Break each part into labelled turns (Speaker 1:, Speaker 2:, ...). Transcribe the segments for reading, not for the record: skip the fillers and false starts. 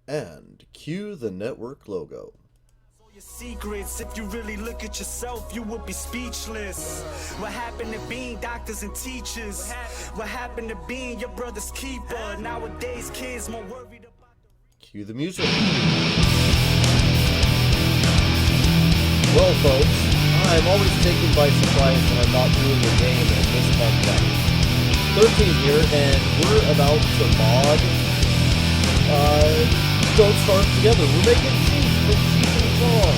Speaker 1: And cue the network logo.
Speaker 2: Your secrets, if you really look at yourself, you would be speechless. What happened to being doctors and teachers? What happened to being your brother's keeper? Nowadays, kids more worried about
Speaker 1: Cue the music. Well, folks, I'm always taken by surprise when I'm not doing a game in this context. 13 here, and we're about to mod Don't Starve Together. We're making cheese for cheese and song.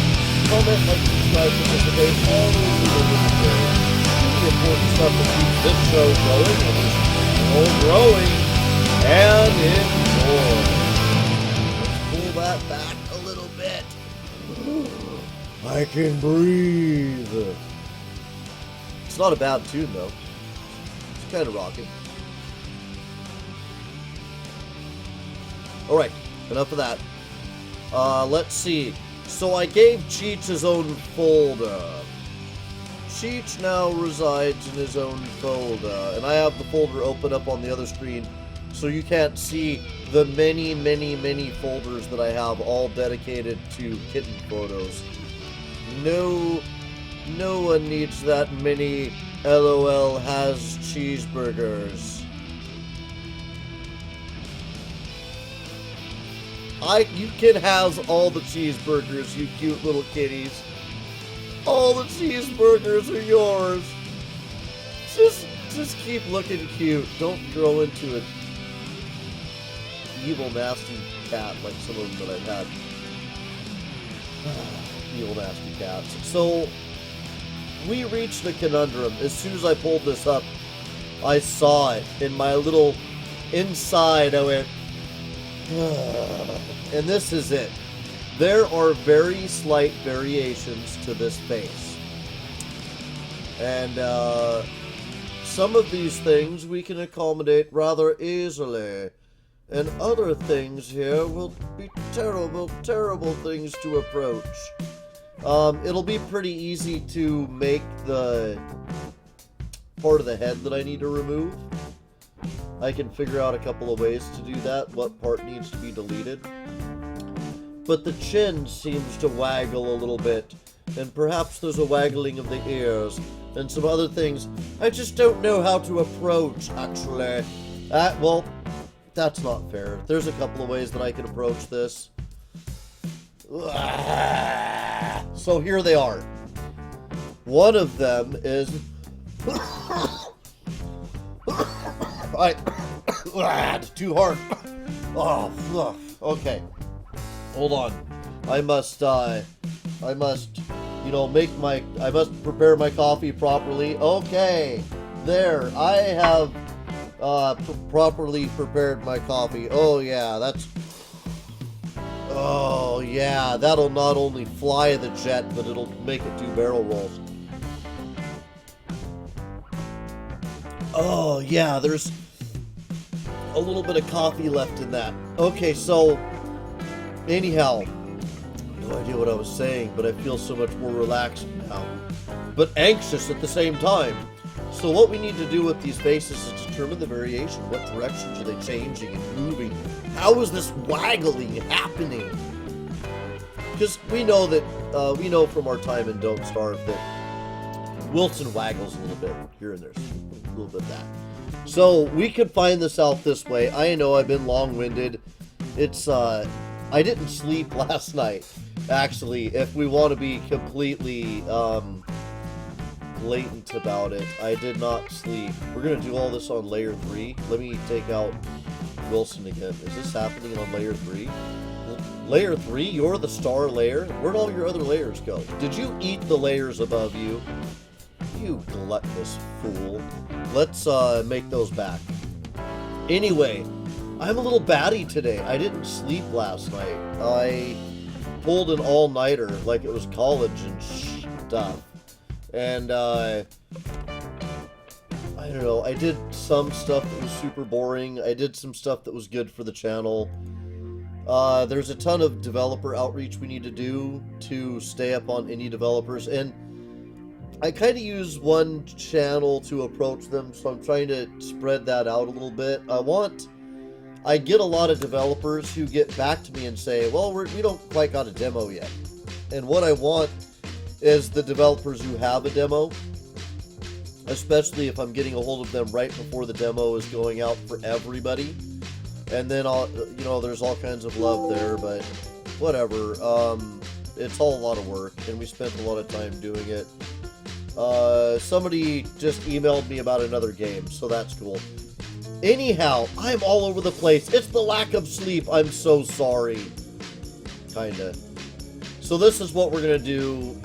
Speaker 1: Comment, like, subscribe, participate, all those little things. The important stuff that keeps this show going, and it's still growing, and enjoy. Let's pull that back a little bit. I can breathe. It's not a bad tune, though. It's kind of rocking. Alright, enough of that. Let's see. So I gave Cheech his own folder. Cheech now resides in his own folder. And I have the folder open up on the other screen, so you can't see the many, many, many folders that I have all dedicated to kitten photos. No one needs that many LOL has cheeseburgers. You can have all the cheeseburgers, you cute little kitties. All the cheeseburgers are yours. Just keep looking cute. Don't grow into an evil, nasty cat like some of them that I've had. Evil, nasty cats. So, we reached the conundrum. As soon as I pulled this up, I saw it in my little inside. I went, and this is it. There are very slight variations to this face. And some of these things we can accommodate rather easily. And other things here will be terrible, terrible things to approach. It'll be pretty easy to make the part of the head that I need to remove. I can figure out a couple of ways to do that, what part needs to be deleted. But the chin seems to waggle a little bit, and perhaps there's a waggling of the ears, and some other things I just don't know how to approach, actually. Well, that's not fair. There's a couple of ways that I can approach this. So here they are. One of them is... it's too hard. Oh, okay. Hold on. I must, I must prepare my coffee properly. Okay. There. I have, properly prepared my coffee. Oh, yeah. Oh, yeah. That'll not only fly the jet, but it'll make it do barrel rolls. Oh, yeah. There's a little bit of coffee left in that. Okay, so... anyhow, no idea what I was saying, but I feel so much more relaxed now. But anxious at the same time. So what we need to do with these faces is determine the variation. What directions are they changing and moving? How is this waggling happening? Because we know that, we know from our time in Don't Starve that Wilson waggles a little bit here and there. A little bit of that. So we could find this out this way. I know I've been long-winded. It's, I didn't sleep last night, actually, if we want to be completely blatant about it. I did not sleep. We're going to do all this on layer 3. Let me take out Wilson again. Is this happening on layer 3? Layer 3? You're the star layer? Where'd all your other layers go? Did you eat the layers above you? You gluttonous fool. Let's make those back. Anyway, I'm a little batty today. I didn't sleep last night. I pulled an all-nighter like it was college and stuff. And, I don't know, I did some stuff that was super boring. I did some stuff that was good for the channel. There's a ton of developer outreach we need to do to stay up on indie developers, and I kind of use one channel to approach them, so I'm trying to spread that out a little bit. I get a lot of developers who get back to me and say, well, we don't quite got a demo yet. And what I want is the developers who have a demo, especially if I'm getting a hold of them right before the demo is going out for everybody. And then there's all kinds of love there, but whatever. It's all a lot of work, and we spent a lot of time doing it. Somebody just emailed me about another game, so that's cool. Anyhow, I'm all over the place. It's the lack of sleep. I'm so sorry. Kinda. So this is what we're gonna do.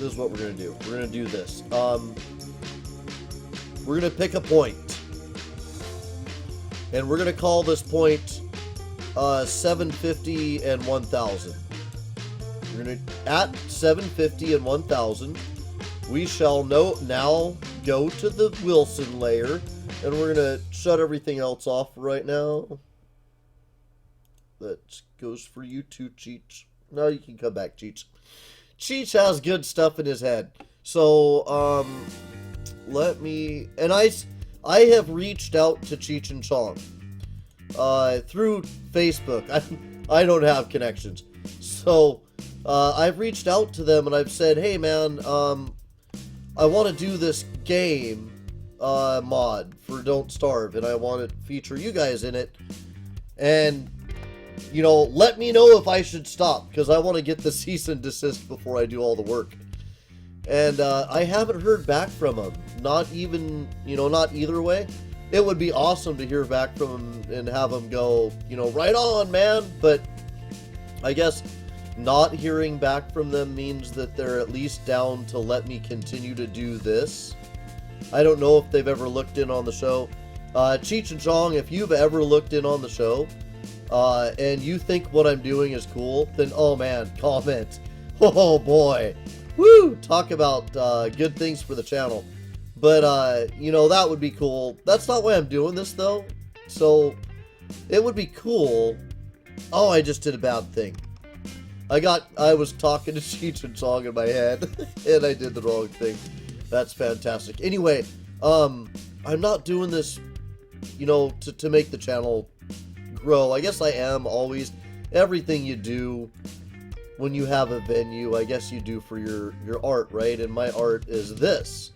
Speaker 1: We're gonna do this. We're gonna pick a point. And we're gonna call this point 750 and 1000. We're gonna, at 750 and 1000, we shall now go to the Wilson layer, and we're gonna shut everything else off right now. That goes for you too, Cheech. No, you can come back, Cheech. Cheech has good stuff in his head. So, let me, and I have reached out to Cheech and Chong through Facebook. I don't have connections. So, I've reached out to them and I've said, hey man, I want to do this game mod for Don't Starve, and I want to feature you guys in it. And, let me know if I should stop, because I want to get the cease and desist before I do all the work. And I haven't heard back from them. Not even, not either way. It would be awesome to hear back from them and have them go, right on, man. But I guess not hearing back from them means that they're at least down to let me continue to do this. I don't know if they've ever looked in on the show. Cheech and Chong, if you've ever looked in on the show, and you think what I'm doing is cool, then, oh man, comment. Oh boy. Woo! Talk about good things for the channel. But, that would be cool. That's not why I'm doing this, though. So, it would be cool. Oh, I just did a bad thing. I was talking to Cheech and Chong in my head, and I did the wrong thing. That's fantastic. Anyway, I'm not doing this, to make the channel grow. I guess I am always. Everything you do when you have a venue, I guess you do for your art, right? And my art is this.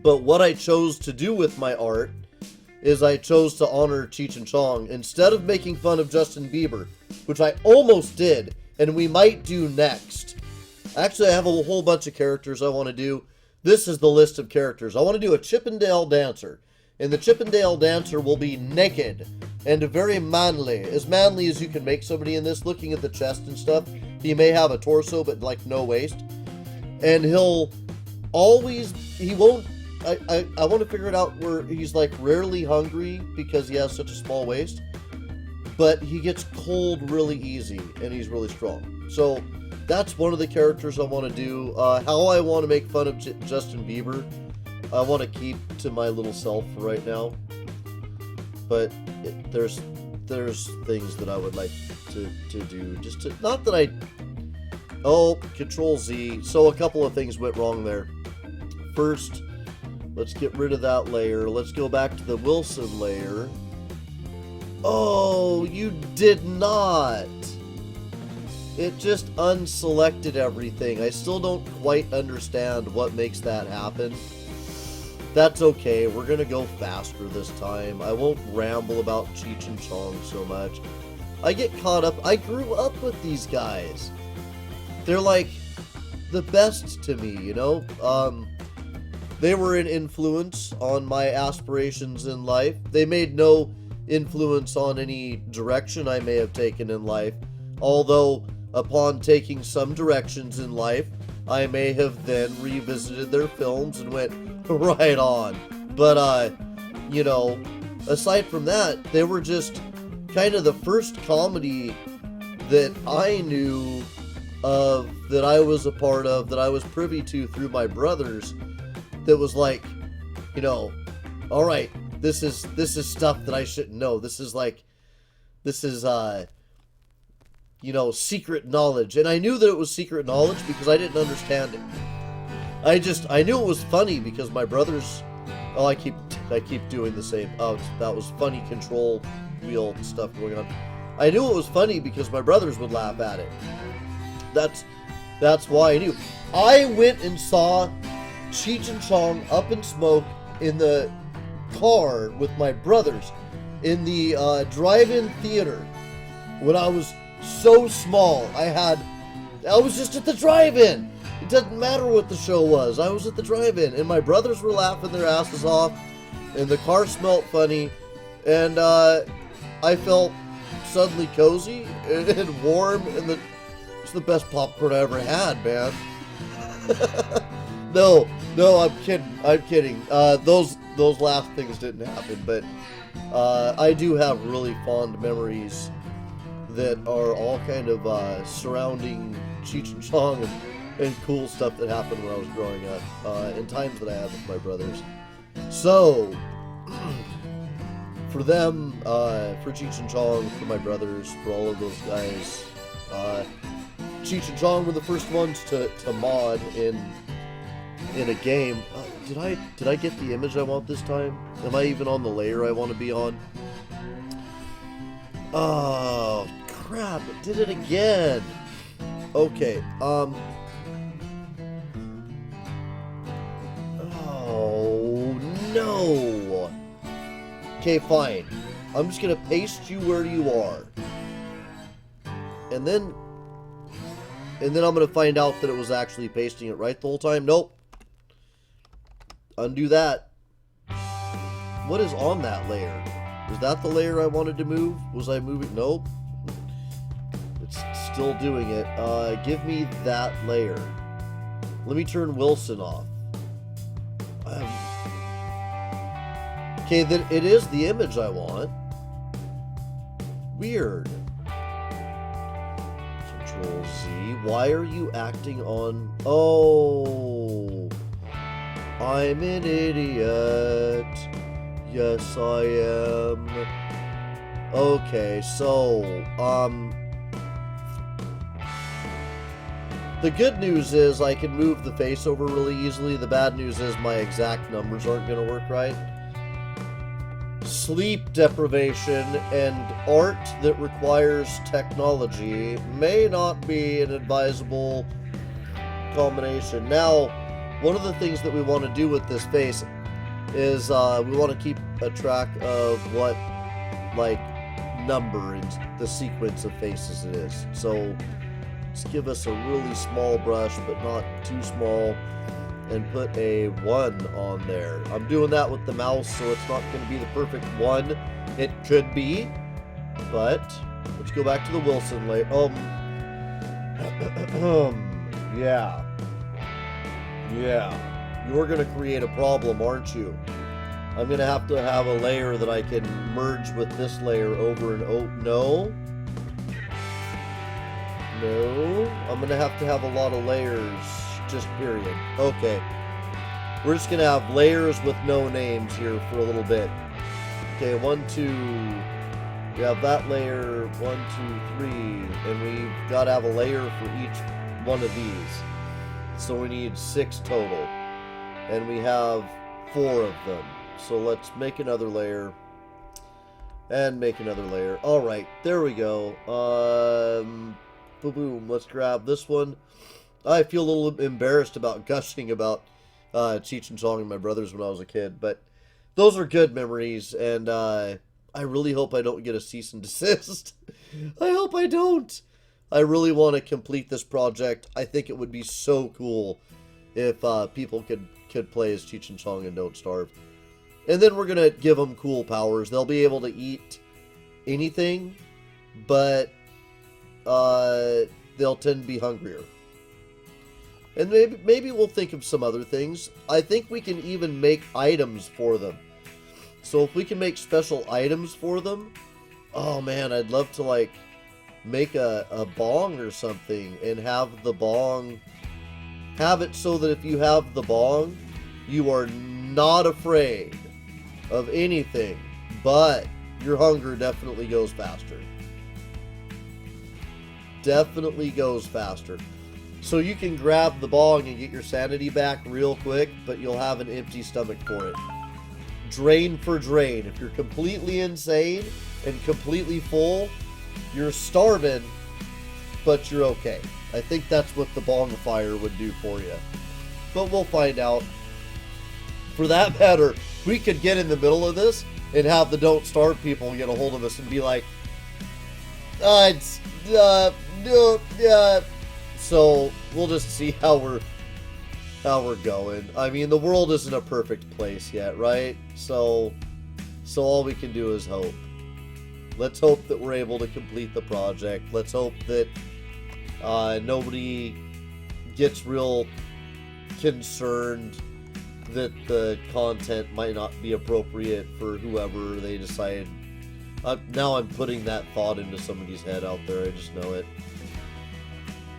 Speaker 1: But what I chose to do with my art is I chose to honor Cheech and Chong. Instead of making fun of Justin Bieber, which I almost did, and we might do next. Actually, I have a whole bunch of characters I want to do. This is the list of characters. I want to do a Chippendale dancer. And the Chippendale dancer will be naked and very manly as you can make somebody in this. Looking at the chest and stuff, he may have a torso, but like no waist. And he won't, I want to figure it out where he's like rarely hungry because he has such a small waist. But he gets cold really easy, and he's really strong. So that's one of the characters I want to do. How I want to make fun of Justin Bieber, I want to keep to my little self right now. But there's things that I would like to do. Just to, not that I... Oh, Control Z. So a couple of things went wrong there. First, let's get rid of that layer. Let's go back to the Wilson layer. Oh, you did not. It just unselected everything. I still don't quite understand what makes that happen. That's okay. We're going to go faster this time. I won't ramble about Cheech and Chong so much. I get caught up. I grew up with these guys. They're like the best to me, They were an influence on my aspirations in life. They made no influence on any direction I may have taken in life, although upon taking some directions in life, I may have then revisited their films and went right on. But aside from that, they were just kind of the first comedy that I knew of, that I was a part of, that I was privy to through my brothers, that was like, all right, this is stuff that I shouldn't know. This is secret knowledge. And I knew that it was secret knowledge because I didn't understand it. I knew it was funny because my brothers... Oh, I keep I keep doing the same. Oh, that was funny control wheel stuff going on. I knew it was funny because my brothers would laugh at it. That's why I knew. I went and saw Cheech and Chong Up in Smoke in the car with my brothers in the drive-in theater when I was so small. I was just at the drive-in. It doesn't matter what the show was. I was at the drive-in, and my brothers were laughing their asses off, and the car smelled funny, and I felt suddenly cozy and warm, and it's the best popcorn I ever had, man. No, I'm kidding. Those last things didn't happen, but I do have really fond memories that are all kind of surrounding Cheech and Chong and cool stuff that happened when I was growing up, and times that I had with my brothers. So, for them, for Cheech and Chong, for my brothers, for all of those guys, Cheech and Chong were the first ones to mod in a game. Did I get the image I want this time? Am I even on the layer I want to be on? Oh, crap, it did it again. Okay, oh, no. Okay, fine. I'm just gonna paste you where you are. And then I'm gonna find out that it was actually pasting it right the whole time. Nope. Undo that. What is on that layer? Was that the layer I wanted to move? Was I moving? Nope. It's still doing it. Give me that layer. Let me turn Wilson off. Okay, then it is the image I want. Weird. Control Z. Why are you acting on... Oh... I'm an idiot. Yes, I am. Okay, so, the good news is I can move the face over really easily. The bad news is my exact numbers aren't going to work right. Sleep deprivation and art that requires technology may not be an advisable combination. Now, one of the things that we want to do with this face is we want to keep a track of what, like, number in the sequence of faces it is. So, let's give us a really small brush, but not too small, and put a 1 on there. I'm doing that with the mouse, so it's not going to be the perfect 1. It could be, but let's go back to the Wilson layer. Yeah. You're going to create a problem, aren't you? I'm going to have a layer that I can merge with this layer over and over. No. I'm going to have a lot of layers. Just period. Okay. We're just going to have layers with no names here for a little bit. Okay, 1, 2. We have that layer, 1, 2, 3. And we've got to have a layer for each one of these. So we need 6 total. And we have 4 of them. So let's make another layer. And make another layer. Alright, there we go. Boom. Let's grab this one. I feel a little embarrassed about gushing about Cheech and Chong and my brothers when I was a kid. But those are good memories. And I really hope I don't get a cease and desist. I hope I don't. I really want to complete this project. I think it would be so cool if people could play as Cheech and Chong and Don't Starve. And then we're going to give them cool powers. They'll be able to eat anything, but they'll tend to be hungrier. And maybe we'll think of some other things. I think we can even make items for them. So if we can make special items for them, oh man, I'd love to like make a bong or something and have the bong, have it so that if you have the bong, you are not afraid of anything, but your hunger definitely goes faster. Definitely goes faster. So you can grab the bong and get your sanity back real quick, but you'll have an empty stomach for it. drain for drain. If you're completely insane and completely full, you're starving, but you're okay. I think that's what the bonfire would do for you. But we'll find out. For that matter, we could get in the middle of this and have the Don't Starve people get a hold of us and be like, no. So we'll just see how we're going. I mean, the world isn't a perfect place yet, right? So all we can do is hope. Let's hope that we're able to complete the project. Let's hope that nobody gets real concerned that the content might not be appropriate for whoever they decide. Now I'm putting that thought into somebody's head out there. I just know it.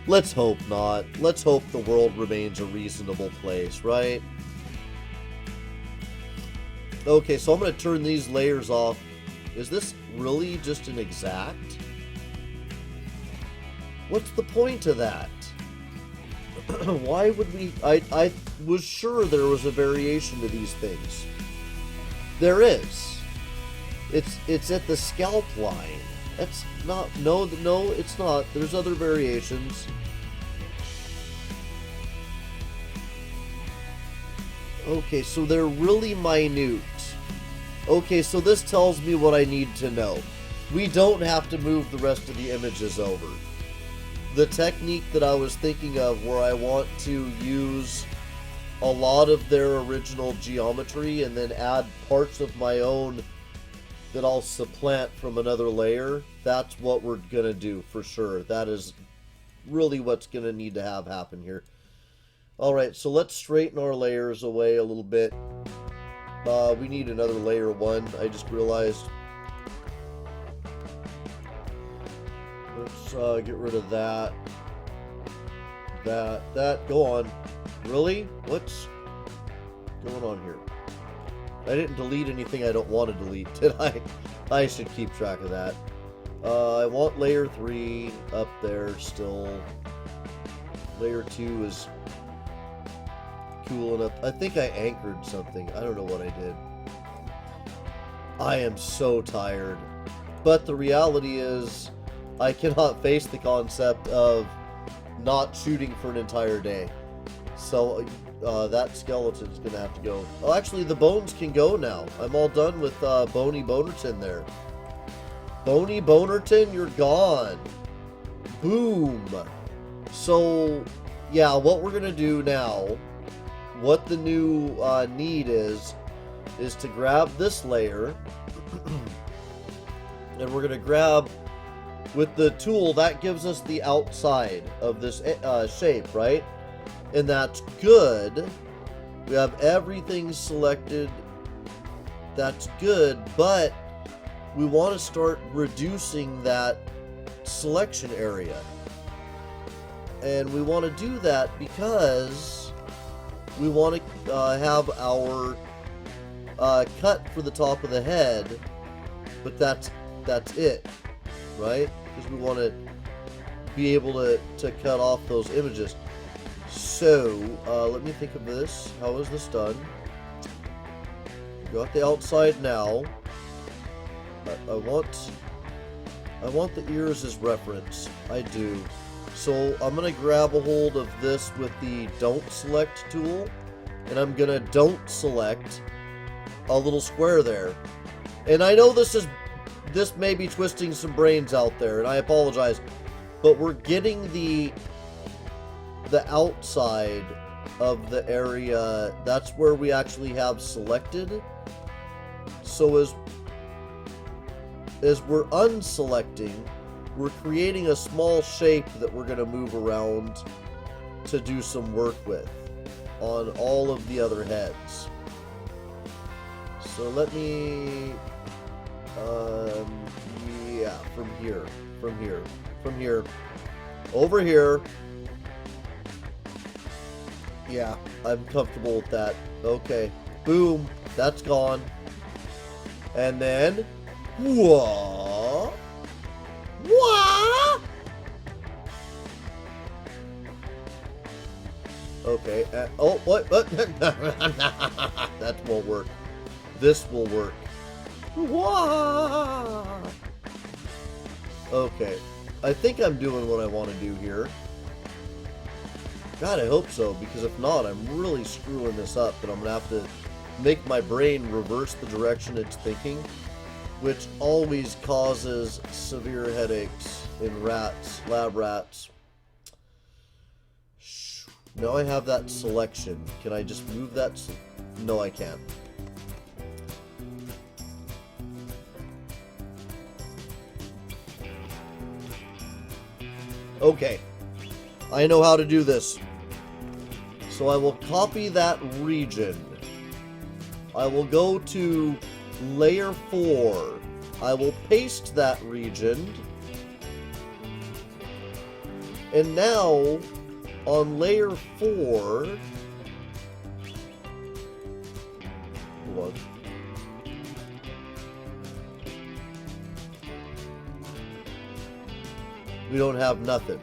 Speaker 1: Let's hope not. Let's hope the world remains a reasonable place, right? Okay, so I'm going to turn these layers off. Is this really just an exact? What's the point of that? Why would we... I was sure there was a variation to these things. There is. It's at the scalp line. That's not... No, it's not. There's other variations. Okay, so they're really minute. Okay, so this tells me what I need to know. We don't have to move the rest of the images over. The technique that I was thinking of, where I want to use a lot of their original geometry and then add parts of my own that I'll supplant from another layer, that's what we're gonna do for sure. That is really what's gonna need to have happen here. Alright, so let's straighten our layers away a little bit. We need another layer 1, I just realized. Let's get rid of that. That. Go on. Really? What's going on here? I didn't delete anything I don't want to delete, did I? I should keep track of that. I want layer 3 up there still. Layer 2 is cool enough. I think I anchored something. I don't know what I did. I am so tired. But the reality is, I cannot face the concept of not shooting for an entire day. So that skeleton's gonna have to go. Oh, actually, the bones can go now. I'm all done with Bony Bonerton there. Bony Bonerton, you're gone. Boom. So, yeah, what we're gonna do now, what the new need is to grab this layer, and we're gonna grab, with the tool, that gives us the outside of this shape, right? And that's good. We have everything selected. That's good, but we want to start reducing that selection area. And we want to do that because we want to have our cut for the top of the head, but that's it, right? Because we want to be able to cut off those images. So, let me think of this. How is this done? Got the outside now. I want the ears as reference. I do. So, I'm going to grab a hold of this with the Don't Select tool. And I'm going to Don't Select a little square there. And I know this may be twisting some brains out there, and I apologize. But we're getting the outside of the area. That's where we actually have selected. So as we're unselecting, we're creating a small shape that we're going to move around to do some work with on all of the other heads. So let me yeah, from here over here. Yeah, I'm comfortable with that. Okay. Boom. That's gone. And then... Whoa! Whoa! Okay. Oh, what? That won't work. this will work. Wah! Okay. I think I'm doing what I want to do here. God, I hope so, because if not, I'm really screwing this up, and I'm going to have to make my brain reverse the direction it's thinking, which always causes severe headaches in rats, lab rats. Now I have that selection. Can I just move that? No, I can't. Okay. I know how to do this. So I will copy that region. I will go to layer 4. I will paste that region. And now, on layer 4... Hold on. We don't have nothing.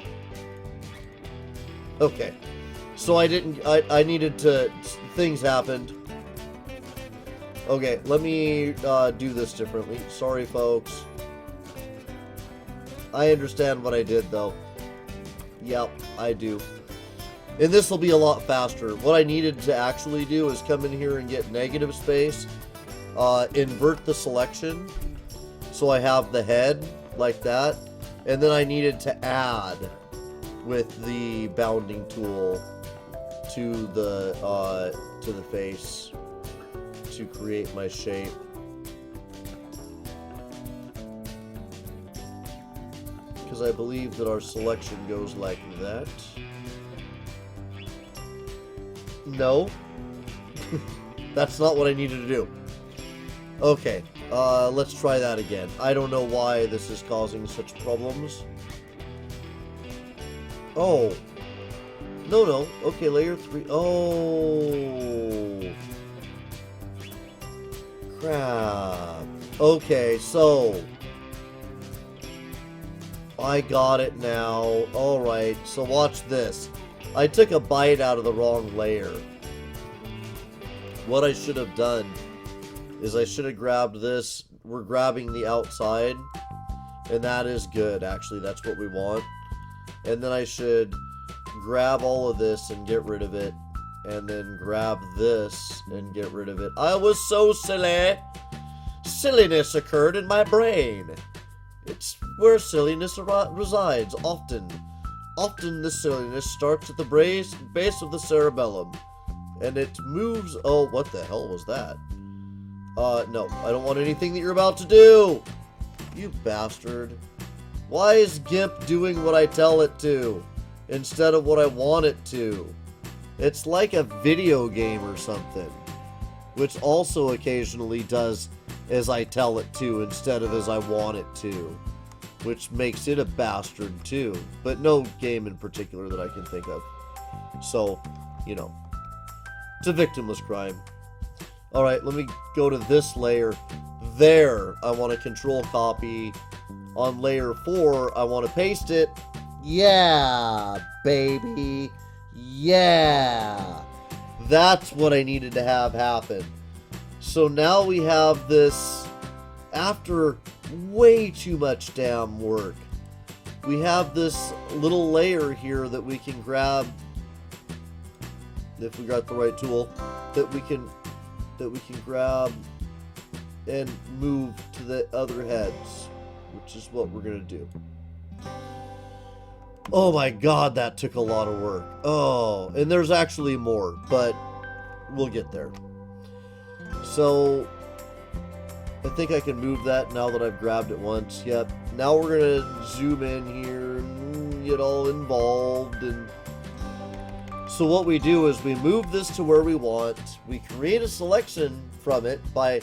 Speaker 1: Okay. So I needed to... Things happened. Okay, let me do this differently. Sorry, folks. I understand what I did, though. Yep, I do. And this will be a lot faster. What I needed to actually do is come in here and get negative space. Invert the selection. So I have the head, like that. And then I needed to add with the bounding tool to the face to create my shape. Because I believe that our selection goes like that. No. That's not what I needed to do. Okay, let's try that again. I don't know why this is causing such problems. Oh. No. Okay, layer 3. Oh. Crap. Okay, so. I got it now. Alright, so watch this. I took a bite out of the wrong layer. What I should have done is I should have grabbed this. We're grabbing the outside. And that is good, actually. That's what we want. And then I should grab all of this and get rid of it. And then grab this and get rid of it. I was so silly. Silliness occurred in my brain. It's where silliness resides, often. Often the silliness starts at the base of the cerebellum. And it moves... Oh, what the hell was that? No. I don't want anything that you're about to do! You bastard. Why is GIMP doing what I tell it to, instead of what I want it to? It's like a video game or something. Which also occasionally does as I tell it to, instead of as I want it to. Which makes it a bastard too. But no game in particular that I can think of. So, you know. It's a victimless crime. Alright, let me go to this layer. There, I want to control copy. On layer 4, I want to paste it. Yeah, baby. Yeah. That's what I needed to have happen. So now we have this, after way too much damn work, we have this little layer here that we can grab, if we got the right tool, that we can grab and move to the other heads, which is what we're gonna do. Oh my god, that took a lot of work. Oh, and there's actually more, but we'll get there. So I think I can move that now that I've grabbed it once. Yep. Now we're gonna zoom in here and get all involved. And so what we do is we move this to where we want. We create a selection from it by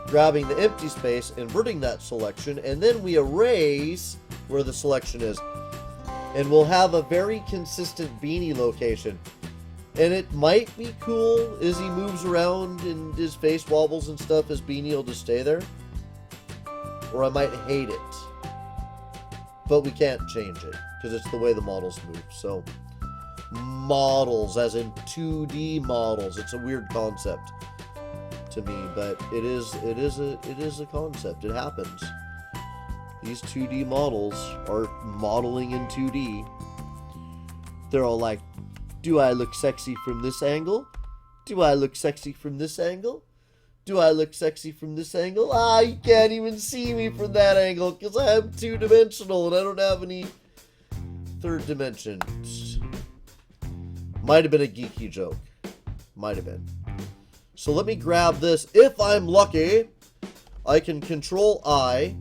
Speaker 1: grabbing the empty space, inverting that selection, and then we erase where the selection is. And we'll have a very consistent beanie location. And it might be cool as he moves around and his face wobbles and stuff, his beanie will just stay there. Or I might hate it. But we can't change it, because it's the way the models move. So, models, as in 2D models. It's a weird concept. to me, but it is a concept. It happens. These 2D models are modeling in 2D. They're all like, do I look sexy from this angle? Do I look sexy from this angle? Do I look sexy from this angle? Ah, you can't even see me from that angle because I'm two-dimensional and I don't have any third dimensions. Might have been a geeky joke. Might have been. So let me grab this. If I'm lucky, I can control I.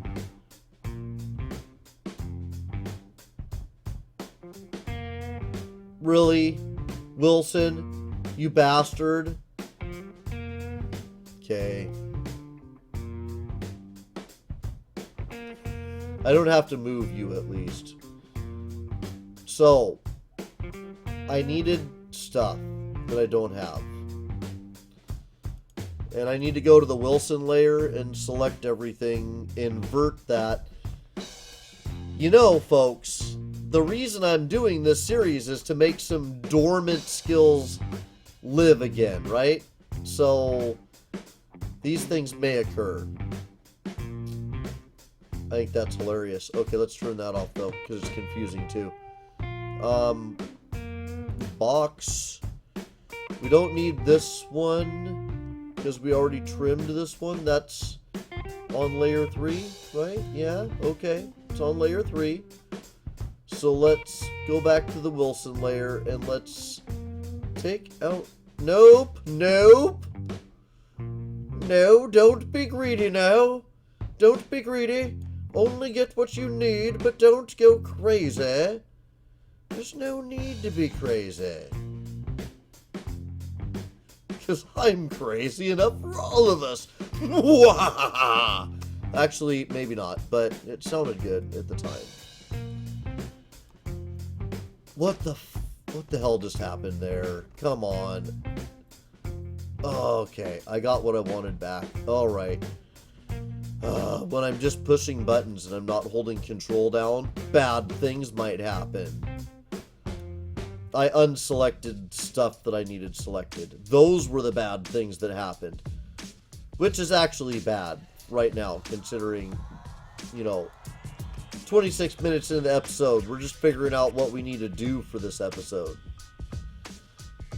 Speaker 1: Really? Wilson? You bastard? Okay. I don't have to move you at least. So, I needed stuff that I don't have. And I need to go to the Wilson layer and select everything, invert that. You know, folks, the reason I'm doing this series is to make some dormant skills live again, right? So, these things may occur. I think that's hilarious. Okay, let's turn that off, though, because it's confusing, too. Box. We don't need this one, because we already trimmed this one. That's on layer 3, right? Yeah, okay. It's on layer 3. So let's go back to the Wilson layer, and let's take out... Nope, nope. No, don't be greedy now. Don't be greedy. Only get what you need, but don't go crazy. There's no need to be crazy. Because I'm crazy enough for all of us. Actually, maybe not, but it sounded good at the time. What the hell just happened there? Come on. Okay, I got what I wanted back. Alright. When I'm just pushing buttons and I'm not holding control down, bad things might happen. I unselected stuff that I needed selected. Those were the bad things that happened. Which is actually bad right now, considering, 26 minutes into the episode. We're just figuring out what we need to do for this episode.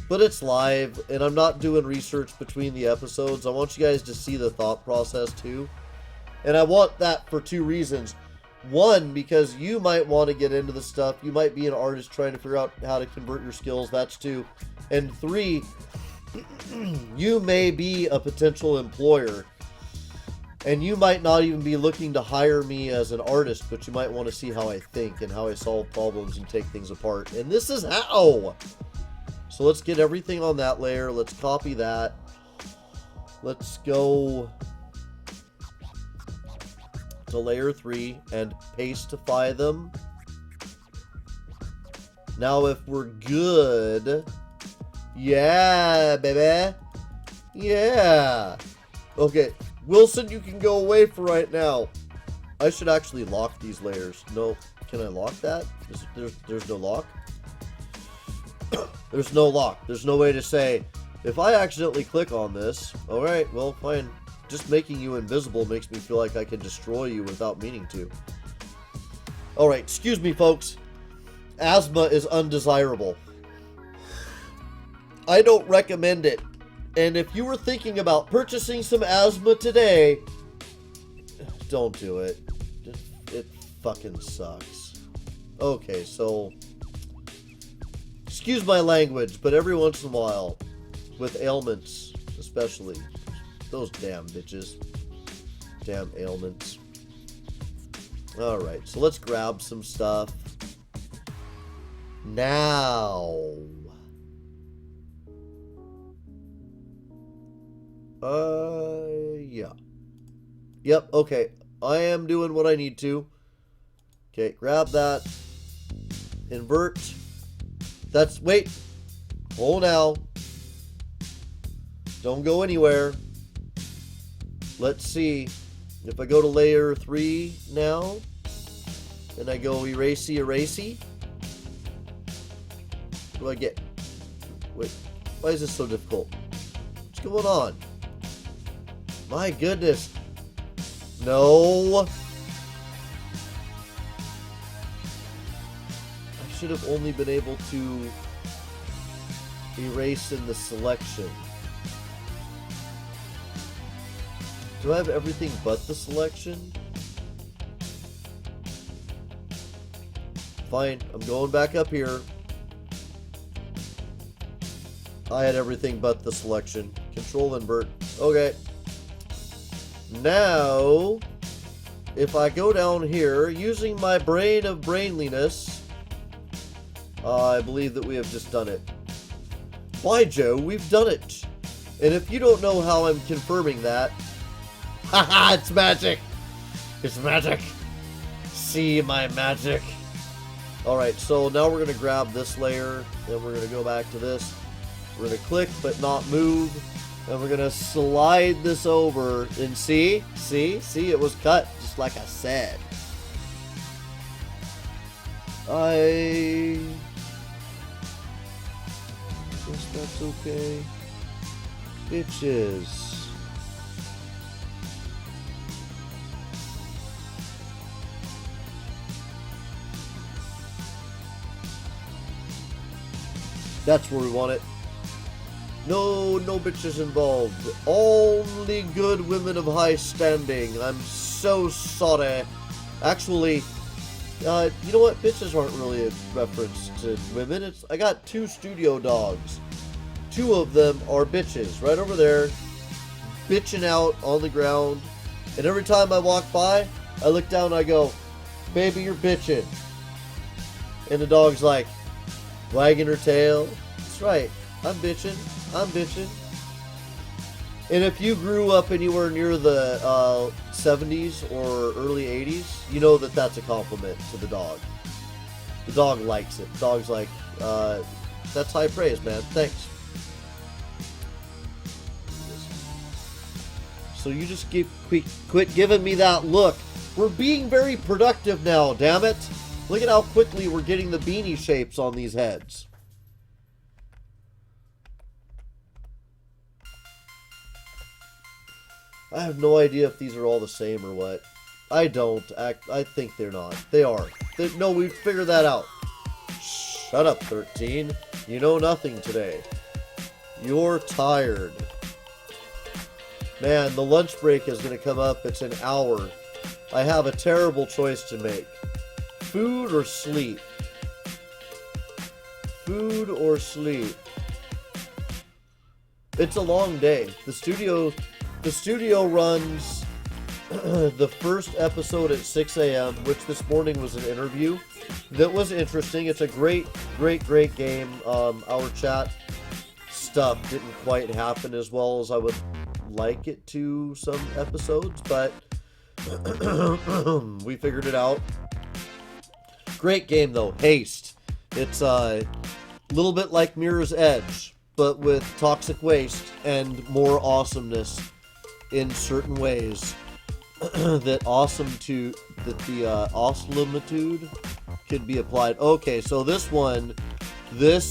Speaker 1: But it's live, and I'm not doing research between the episodes. I want you guys to see the thought process, too. And I want that for 2 reasons. One, because you might want to get into the stuff. You might be an artist trying to figure out how to convert your skills. That's 2. And 3, you may be a potential employer. And you might not even be looking to hire me as an artist, but you might want to see how I think and how I solve problems and take things apart. And this is how! So let's get everything on that layer. Let's copy that. Let's go to layer 3 and pastify them. Now if we're good, yeah, baby, yeah. Okay, Wilson, you can go away for right now. I should actually lock these layers. No, can I lock that? There's no lock. There's no lock. There's no way to say, if I accidentally click on this, alright, well, fine. Just making you invisible makes me feel like I can destroy you without meaning to. Alright, excuse me, folks. Asthma is undesirable. I don't recommend it. And if you were thinking about purchasing some asthma today, don't do it. It fucking sucks. Okay, so... excuse my language, but every once in a while, with ailments especially, those damn bitches. Damn ailments. Alright, so let's grab some stuff. Now. Yeah. Yep, okay. I am doing what I need to. Okay, grab that. Invert. That's, wait. Hold now. Don't go anywhere. Let's see. If I go to layer 3 now, and I go erasey, erasey, what do I get? Wait, why is this so difficult? What's going on? My goodness. No. I should have only been able to erase in the selection. Do I have everything but the selection? Fine, I'm going back up here. I had everything but the selection. Control invert. Okay. Now, if I go down here, using my brain of brainliness, I believe that we have just done it. Why, Joe? We've done it. And if you don't know how I'm confirming that, haha, it's magic. It's magic. See my magic. Alright, so now we're going to grab this layer, then we're going to go back to this. We're going to click but not move, and we're going to slide this over, and see, it was cut, just like I said. I guess that's okay. Bitches. That's where we want it. No bitches involved. Only good women of high standing. I'm so sorry. Actually, you know what? Bitches aren't really a reference to women. I got 2 studio dogs. 2 of them are bitches. Right over there. Bitching out on the ground. And every time I walk by, I look down and I go, baby, you're bitching. And the dog's like, wagging her tail. That's right. I'm bitching. I'm bitching. And if you grew up and you were near the 70s or early 80s, you know that that's a compliment to the dog. The dog likes it. The dog's like, that's high praise, man. Thanks. So you just quit giving me that look. We're being very productive now, damn it. Look at how quickly we're getting the beanie shapes on these heads. I have no idea if these are all the same or what. I don't. I think they're not. They are. No, we figured that out. Shut up, 13. You know nothing today. You're tired. Man, the lunch break is going to come up. It's an hour. I have a terrible choice to make. Food or sleep? Food or sleep? It's a long day. The studio runs the first episode at 6 a.m., which this morning was an interview that was interesting. It's a great game. Our chat stuff didn't quite happen as well as I would like it to some episodes, but we figured it out. Great game though, Haste. It's a little bit like Mirror's Edge, but with toxic waste and more awesomeness in certain ways. The awesomeitude could be applied. Okay, so this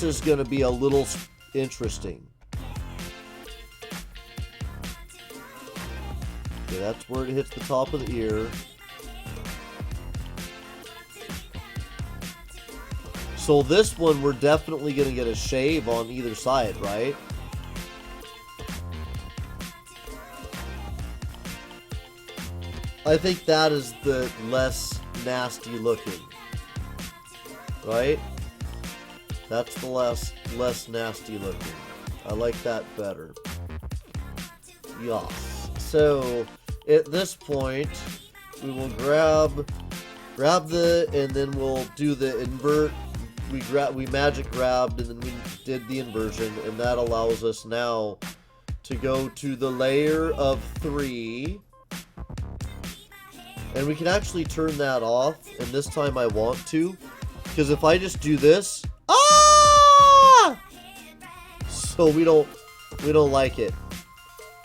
Speaker 1: is going to be a little interesting. Okay, that's where it hits the top of the ear. So this one, we're definitely going to get a shave on either side, right? I think that is the less nasty looking. Right? That's the less nasty looking. I like that better. Yes. So, at this point, we will grab and then we'll do the invert. We magic grabbed and then we did the inversion, and that allows us now to go to the layer of 3. And we can actually turn that off, and this time I want to, because if I just do this, so we don't like it,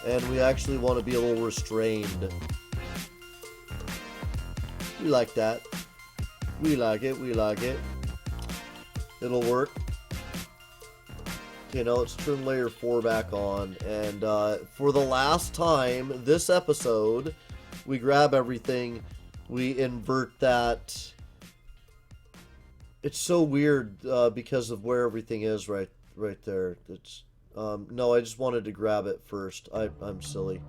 Speaker 1: and we actually want to be a little restrained. We like that. We like it. It'll work. Okay, now let's turn layer 4 back on, and for the last time this episode, we grab everything, we invert that. It's so weird because of where everything is right there. It's no, I just wanted to grab it first. I'm silly.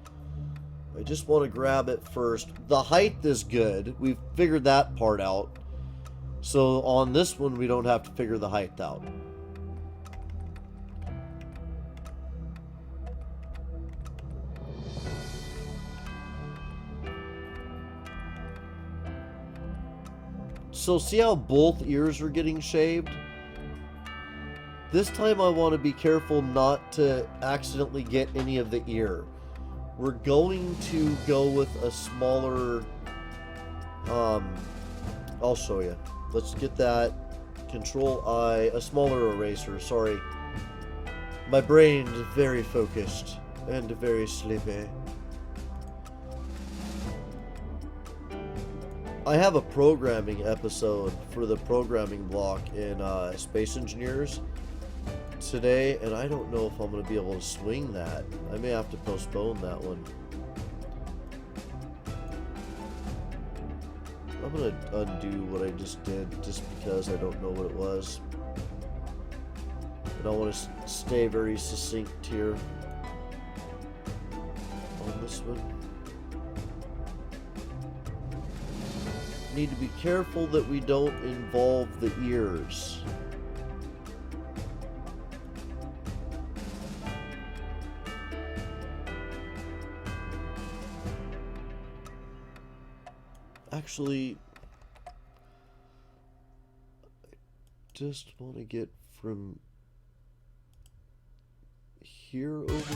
Speaker 1: I just want to grab it first. The height is good. We've figured that part out. So on this one, we don't have to figure the height out. So see how both ears are getting shaved? This time I want to be careful not to accidentally get any of the ear. We're going to go with a smaller, I'll show you. Let's get that. Control I, a smaller eraser, sorry. My brain is very focused and very sleepy. I have a programming episode for the programming block in Space Engineers today, and I don't know if I'm going to be able to swing that. I may have to postpone that one. I'm going to undo what I just did just because I don't know what it was. And I want to stay very succinct here on this one. Need to be careful that we don't involve the ears. Actually, I just want to get from here over.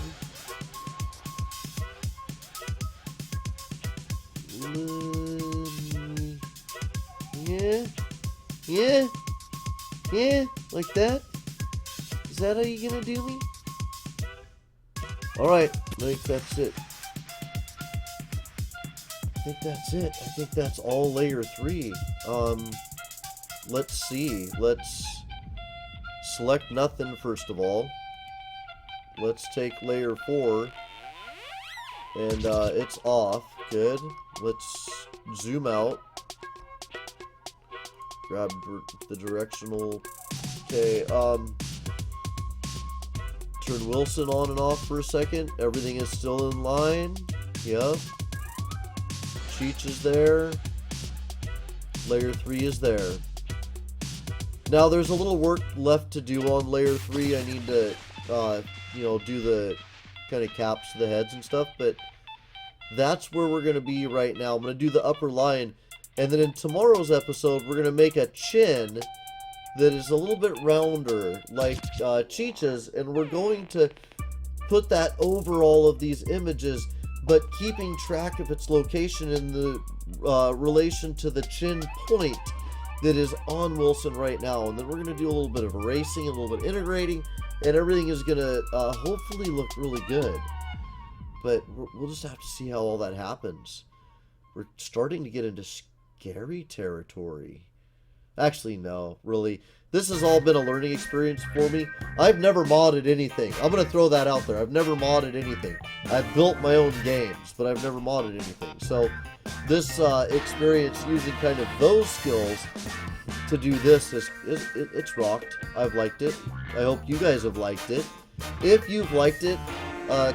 Speaker 1: Yeah, like that? Is that how you gonna do me? Alright, I think that's it. I think that's all layer 3. Let's see. Let's select nothing first of all. Let's take layer 4. And it's off. Good. Let's zoom out. Grab the directional. Okay, turn Wilson on and off for a second. Everything is still in line. Yep. Cheech is there. Layer 3 is there. Now there's a little work left to do on layer 3. I need to, do the kind of caps to the heads and stuff, but that's where we're going to be right now. I'm going to do the upper line, and then in tomorrow's episode, we're going to make a chin that is a little bit rounder, like Cheech's, and we're going to put that over all of these images, but keeping track of its location in the relation to the chin point that is on Wilson right now. And then we're going to do a little bit of erasing, a little bit of integrating, and everything is going to hopefully look really good. But we'll just have to see how all that happens. We're starting to get into scary territory. Actually, no, really. This has all been a learning experience for me. I've never modded anything. I'm going to throw that out there. I've never modded anything. I've built my own games, but I've never modded anything. So this experience using kind of those skills to do this, it's rocked. I've liked it. I hope you guys have liked it. If you've liked it,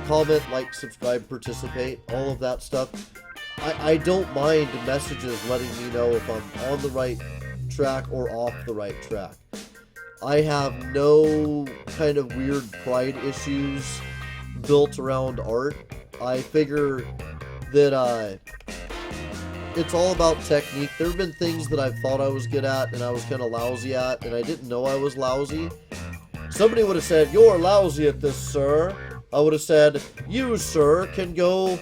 Speaker 1: comment, like, subscribe, participate, all of that stuff. I don't mind messages letting me know if I'm on the right track or off the right track. I have no kind of weird pride issues built around art. I figure that it's all about technique. There have been things that I've thought I was good at and I was kind of lousy at, and I didn't know I was lousy. Somebody would have said, "You're lousy at this, sir." I would have said, "You, sir, can go...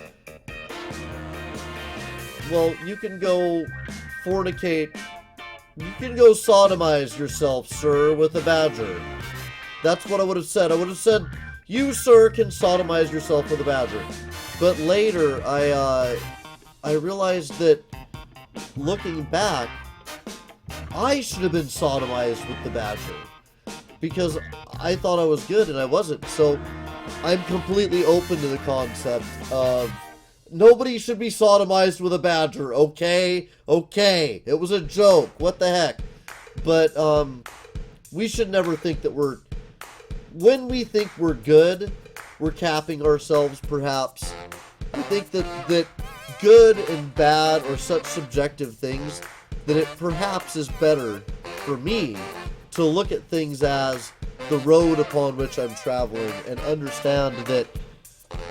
Speaker 1: Well, you can go fornicate... You can go sodomize yourself, sir, with a badger." That's what I would have said. I would have said, "You, sir, can sodomize yourself with a badger." But later, I realized that, looking back, I should have been sodomized with the badger. Because I thought I was good and I wasn't. So I'm completely open to the concept of nobody should be sodomized with a badger. Okay, it was a joke. What the heck? But we should never think that when we think we're good, we're capping ourselves perhaps. I think that good and bad are such subjective things that it perhaps is better for me to look at things as the road upon which I'm traveling and understand that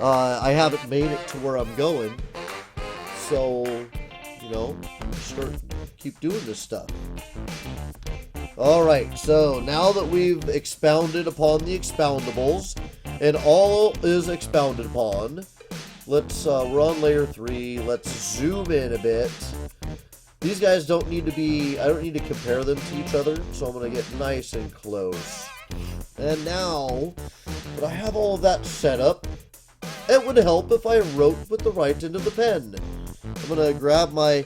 Speaker 1: I haven't made it to where I'm going. So, keep doing this stuff. Alright, so now that we've expounded upon the expoundables, and all is expounded upon, we're on layer 3, let's zoom in a bit. These guys I don't need to compare them to each other, so I'm going to get nice and close. And now that I have all of that set up, it would help if I wrote with the right end of the pen. I'm going to grab my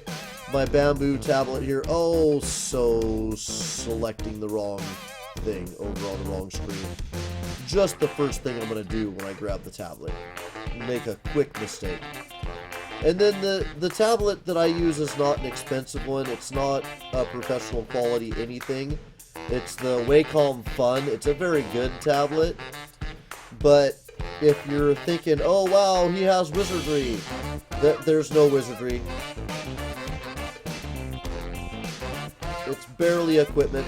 Speaker 1: bamboo tablet here. Oh, so selecting the wrong thing over on the wrong screen. Just the first thing I'm going to do when I grab the tablet. Make a quick mistake. And then the tablet that I use is not an expensive one. It's not a professional quality anything. It's the Wacom Fun. It's a very good tablet. But if you're thinking, oh wow, he has wizardry, there's no wizardry. It's barely equipment.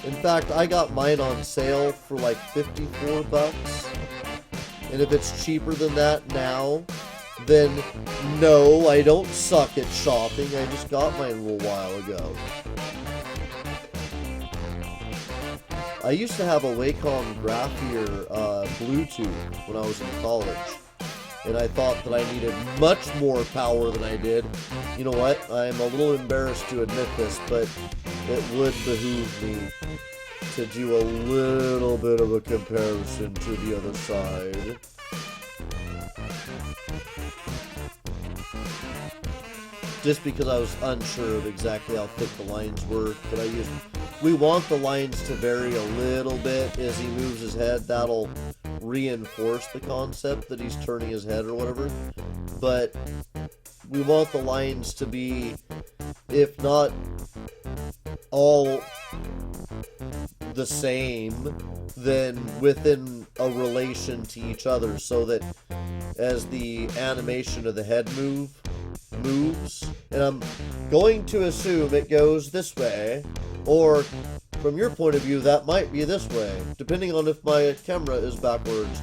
Speaker 1: In fact, I got mine on sale for like 54 bucks. And if it's cheaper than that now, then no, I don't suck at shopping. I just got mine a little while ago. I used to have a Wacom Graphier Bluetooth when I was in college. And I thought that I needed much more power than I did. You know what? I'm a little embarrassed to admit this, but it would behoove me to do a little bit of a comparison to the other side. Just because I was unsure of exactly how thick the lines were that I used. We want the lines to vary a little bit as he moves his head. That'll reinforce the concept that he's turning his head or whatever. But we want the lines to be, if not all the same, then within a relation to each other, so that as the animation of the head moves, and I'm going to assume it goes this way, or from your point of view that might be this way, depending on if my camera is backwards.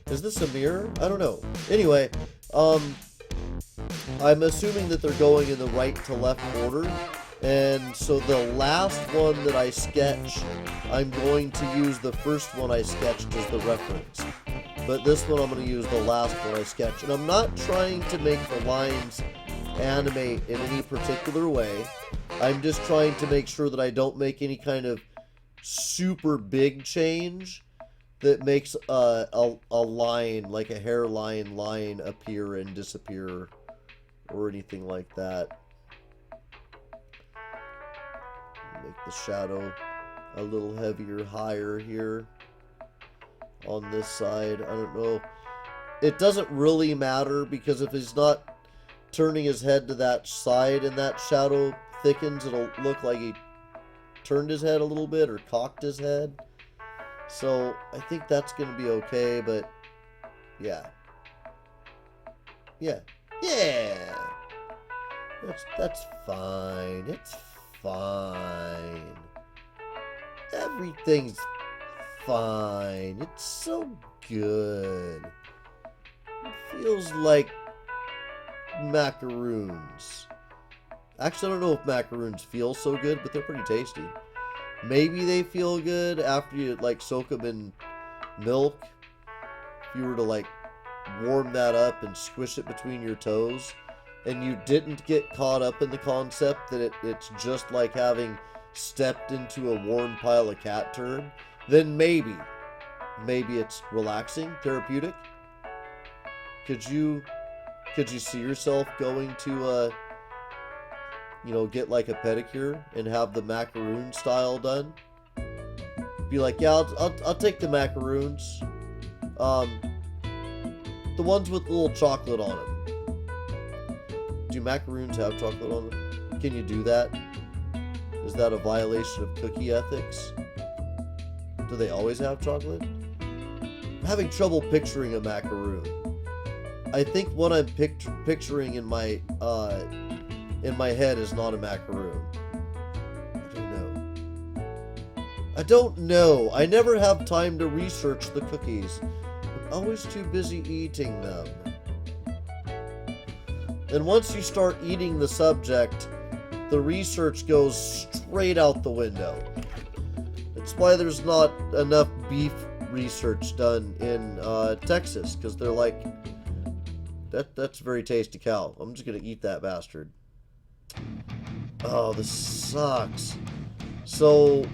Speaker 1: Is this a mirror? I don't know. Anyway, I'm assuming that they're going in the right to left order, and so the last one that I sketch, I'm going to use the first one I sketched as the reference. But this one I'm going to use the last one I sketched. And I'm not trying to make the lines animate in any particular way. I'm just trying to make sure that I don't make any kind of super big change that makes a line, like a hairline line, appear and disappear or anything like that. Make the shadow a little heavier, higher here on this side. I don't know. It doesn't really matter, because if he's not turning his head to that side and that shadow thickens, it'll look like he turned his head a little bit or cocked his head. So I think that's going to be okay, but yeah. That's fine. It's fine. Everything's fine. It's so good. It feels like macaroons. Actually, I don't know if macaroons feel so good, but they're pretty tasty. Maybe they feel good after you soak them in milk. If you were to warm that up and squish it between your toes, and you didn't get caught up in the concept that it's just like having stepped into a warm pile of cat turd, then maybe it's relaxing, therapeutic. Could you see yourself going to get a pedicure and have the macaroon style done? be like, yeah, I'll take the macaroons. The ones with a little chocolate on them. Do macaroons have chocolate on them? Can you do that? Is that a violation of cookie ethics? Do they always have chocolate? I'm having trouble picturing a macaroon. I think what I'm picturing in my head is not a macaroon. I don't know. I never have time to research the cookies. I'm always too busy eating them. And once you start eating the subject, the research goes straight out the window. It's why there's not enough beef research done in Texas, because they're like, that's a very tasty cow. I'm just gonna eat that bastard. Oh, this sucks. So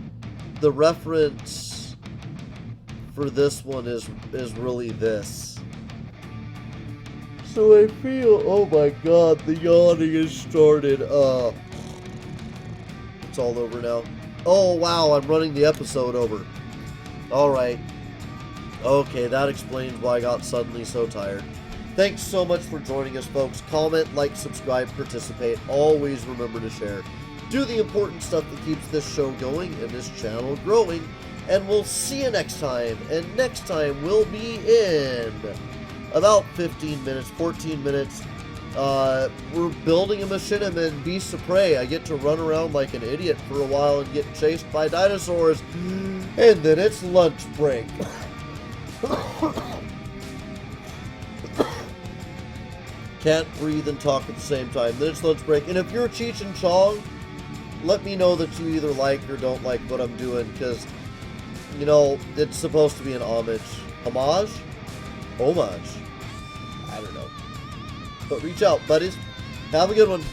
Speaker 1: the reference for this one is really this. So I feel, oh my god, the yawning has started. It's all over now. Oh wow, I'm running the episode over. Alright. Okay, that explains why I got suddenly so tired. Thanks so much for joining us, folks. Comment, like, subscribe, participate. Always remember to share. Do the important stuff that keeps this show going and this channel growing. And we'll see you next time. And next time we'll be in about 15 minutes, 14 minutes. We're building a machinima Beasts of Prey. I get to run around like an idiot for a while and get chased by dinosaurs. And then it's lunch break. Can't breathe and talk at the same time. Then it's lunch break. And if you're Cheech and Chong, let me know that you either like or don't like what I'm doing, because, you know, it's supposed to be an homage. Homage? Homage. I don't know. But reach out, buddies. Have a good one.